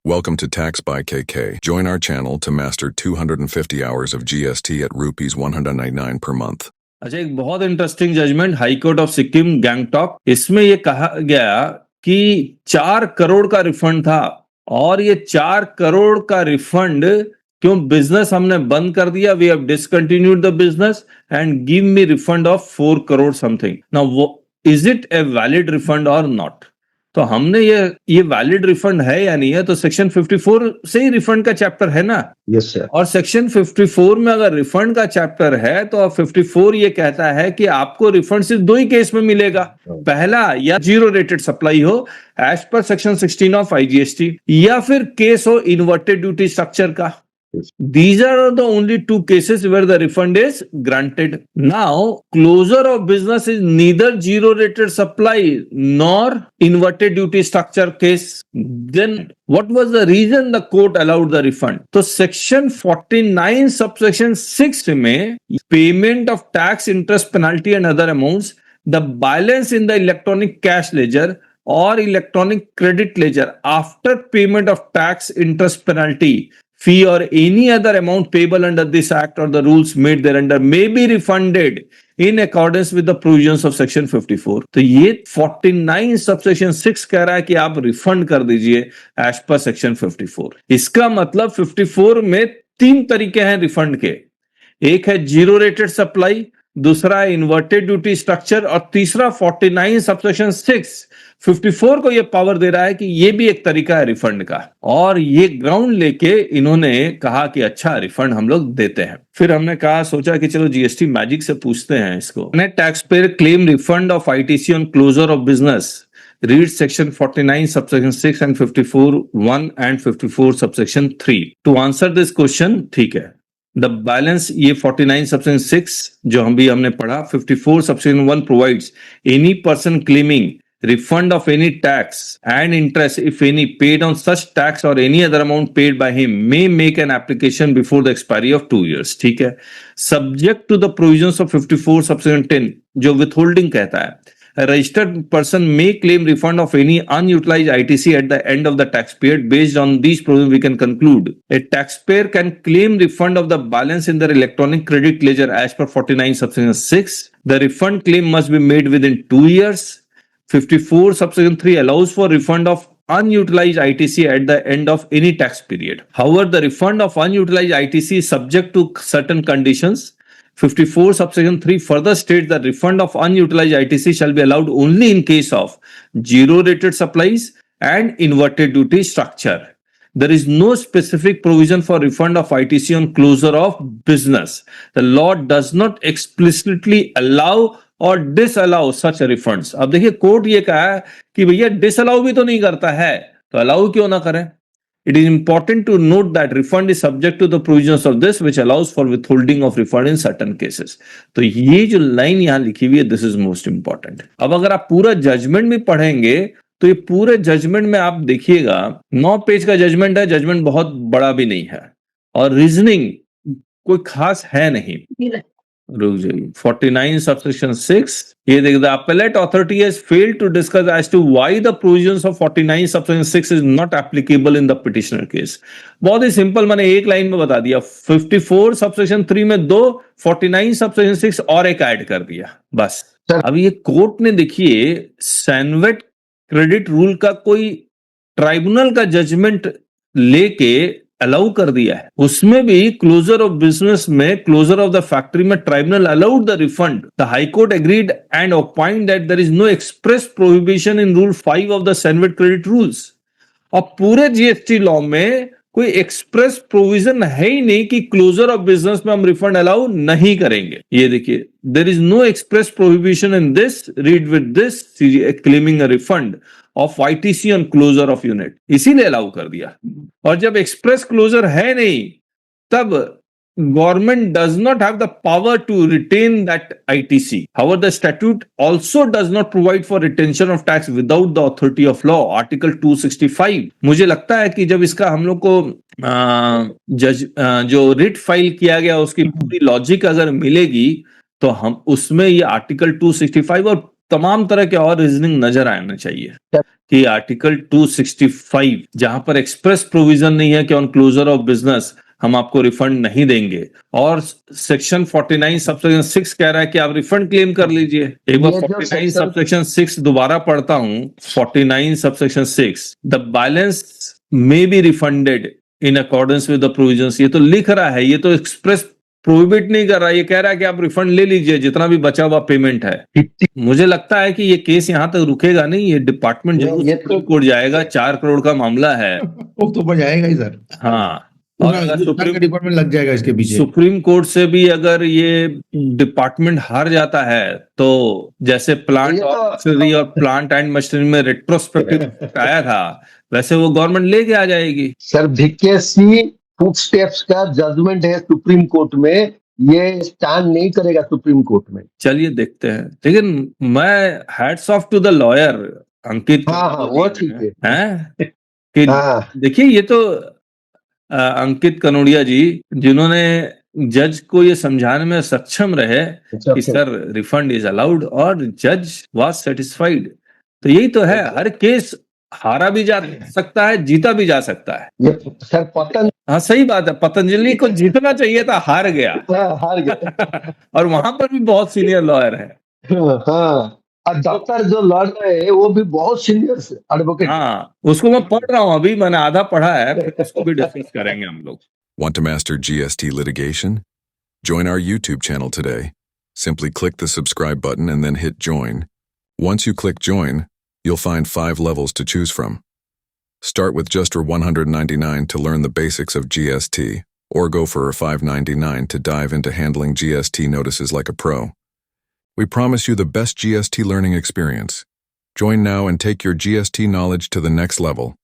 Welcome to Tax by KK. Join our channel to master 250 hours of GST at rupees 199 per month. अच्छा, एक बहुत interesting judgment high court of Sikkim Gangtok. इसमें ये कहा गया कि 4 करोड़ का रिफंड था और ये 4 करोड़ का रिफंड क्यों बिजनेस हमने बंद कर दिया, we have discontinued the business and give me refund of 4 crore something. Now is it a valid refund or not? तो हमने ये वैलिड रिफंड है या नहीं है, तो सेक्शन 54 से ही रिफंड का चैप्टर है ना। Yes sir. और सेक्शन 54 में अगर रिफंड का चैप्टर है तो 54 ये कहता है कि आपको रिफंड सिर्फ 2 ही केस में मिलेगा। पहला, या जीरो रेटेड सप्लाई हो as per section 16 of IGST, या फिर केस हो इन्वर्टेड ड्यूटी स्ट्रक्चर का। These are the only 2 cases where the refund is granted. Now, closure of business is neither zero rated supply nor inverted duty structure case. Then what was the reason the court allowed the refund? So section 49 subsection 6 में payment of tax, interest, penalty and other amounts, the balance in the electronic cash ledger or electronic credit ledger after payment of tax, interest, penalty, fee or any other amount payable under this act or the rules made thereunder may be refunded in accordance with the provisions of section 54. तो ये 49 subsection 6 कह रहा है कि आप refund कर दीजिए as per section 54। इसका मतलब 54 में 3 तरीके हैं रिफंड के। एक है जीरो रेटेड सप्लाई, दूसरा है इन्वर्टेड ड्यूटी स्ट्रक्चर और तीसरा 49 सबसेक्शन 6 54 को ये पावर दे रहा है कि ये भी एक तरीका है रिफंड का। और ये ग्राउंड लेके इन्होंने कहा कि अच्छा रिफंड हम लोग देते हैं। फिर हमने कहा, सोचा कि चलो जीएसटी मैजिक से पूछते हैं इसको। Net tax payer claim refund of ITC on closure of business, read section 49 subsection 6 and 54 1 and 54 subsection 3 to answer this question। ठीक है, द बैलेंस ये 49 सबसेक्शन 6 जो हमने पढ़ा, 54 subsection 1 provides any person claiming refund of any tax and interest if any paid on such tax or any other amount paid by him may make an application before the expiry of 2 years। ठीक है, subject to the provisions of 54 subsection 10 जो withholding कहता है, a registered person may claim refund of any unutilized ITC at the end of the tax period। Based on these provisions, we can conclude a taxpayer can claim refund of the balance in their electronic credit ledger as per 49 subsection 6। The refund claim must be made within 2 years। 54 subsection 3 allows for refund of unutilized ITC at the end of any tax period. However, the refund of unutilized ITC is subject to certain conditions। 54 subsection 3 further states that refund of unutilized ITC shall be allowed only in case of zero rated supplies and inverted duty structure। There is no specific provision for refund of ITC on closure of business। The law does not explicitly allow और disallow सच refunds. अब देखिए, court ये कहा है कि भैया disallow भी तो नहीं करता है, तो अलाउ क्यों ना करें। It is important to note that refund is subject to the provisions of this which allows for withholding of refund in certain cases. तो ये जो लाइन यहां लिखी हुई है, दिस इज मोस्ट इंपॉर्टेंट। अब अगर आप पूरा जजमेंट भी पढ़ेंगे तो ये पूरे जजमेंट में आप देखिएगा 9 पेज का जजमेंट है। जजमेंट बहुत बड़ा भी नहीं है और रीजनिंग कोई खास है नहीं। रुक जाइए, 49 subsection 6 ये देख, the appellate authority has failed to discuss as to why the provisions of 49 subsection 6 is not applicable in the petitioner case। बहुत ही सिंपल, मैंने एक लाइन में बता दिया। 54 subsection 3 में 2, 49 subsection 6 और एक ऐड कर दिया, बस। अब ये कोर्ट ने देखिए सैनवेट क्रेडिट रूल का कोई ट्राइब्यूनल का जजमेंट लेके अलाउ कर दिया है। उसमें भी क्लोजर ऑफ बिजनेस में, क्लोजर ऑफ द फैक्ट्री में tribunal allowed the refund. The high court agreed and opined that there is no express prohibition in rule 5 of the CENVAT credit rules. और पूरे GST law में कोई express provision है ही नहीं कि closure of business में हम रिफंड अलाउ नहीं करेंगे। ये देखिए, there is no express prohibition in this, read with this, claiming a refund of ITC on closure of unit, इसीलिए अलाउ कर दिया। और जब एक्सप्रेस क्लोजर है नहीं, तब government does not have the power to retain that ITC। However, the statute also does not provide for retention of tax without the authority of law, article 265। मुझे लगता है कि जब इसका हम लोग को जो रिट फाइल किया गया उसकी पूरी लॉजिक अगर मिलेगी तो हम उसमें ये आर्टिकल 265 और तमाम तरह के और रीजनिंग नजर आना चाहिए। कि आर्टिकल 265 जहां पर एक्सप्रेस प्रोविजन नहीं है कि ऑन क्लोजर ऑफ बिजनेस हम आपको रिफंड नहीं देंगे, और सेक्शन 49 सबसेक्शन 6 कह रहा है कि आप रिफंड क्लेम कर लीजिए। एक बार ये जो 49 सबसेक्शन 6 दोबारा पढ़ता हूं, 49 subsection 6, the balance may be refunded in accordance with the provisions. ये तो लिख रहा है, ये तो एक्सप्रेस प्रोहिबिट नहीं कर रहा, ये कह रहा है कि आप रिफंड ले लीजिए जितना भी बचा हुआ पेमेंट है। मुझे लगता है कि ये केस यहां तक रुकेगा नहीं, ये डिपार्टमेंट जरूर सुप्रीम कोर्ट जाएगा। 4 करोड़ का मामला है। वो तो बजाएगा ही सर। हाँ, और अगर सुप्रीम डिपार्टमेंट लग जाएगा इसके पीछे। सुप्रीम कोर्ट से भी अगर ये डिपार्टमेंट हार जाता है तो जैसे प्लांट और प्लांट एंड मशीनरी में रेट्रोस्पेक्टिव आया था, वैसे वो गवर्नमेंट लेके आ जाएगी। सर वीकेसी फुटस्टेप्स का जजमेंट है सुप्रीम कोर्ट में, ये स्टैंड नहीं करेगा सुप्रीम कोर्ट में। चलिए देखते हैं, लेकिन मैं hats off to the lawyer Ankit. हाँ वो ठीक है कि देखिए, ये तो अंकित कनोडिया जी जिन्होंने जज को ये समझाने में सक्षम रहे कि सर रिफंड इज अलाउड, और जज वाज सेटिस्फाइड। तो यही तो है, हर केस हारा भी जा सकता है, जीता भी जा सकता है। ये सर हाँ सही बात है, पतंजलि को जीतना चाहिए था, हार गया। हार गया। और वहां पर भी बहुत सीनियर लॉयर है। हाँ, और डॉक्टर जो लॉयर है वो भी बहुत सीनियर एडवोकेट। हाँ, उसको मैं पढ़ रहा हूँ अभी, मैंने आधा पढ़ा है, उसको भी डिस्कस करेंगे हम लोग। Want to master GST litigation? Join our YouTube channel today. Simply click the subscribe button and then hit join. Once you click join, you'll find 5 levels to choose from. Start with just $199 to learn the basics of GST, or go for $599 to dive into handling GST notices like a pro. We promise you the best GST learning experience. Join now and take your GST knowledge to the next level.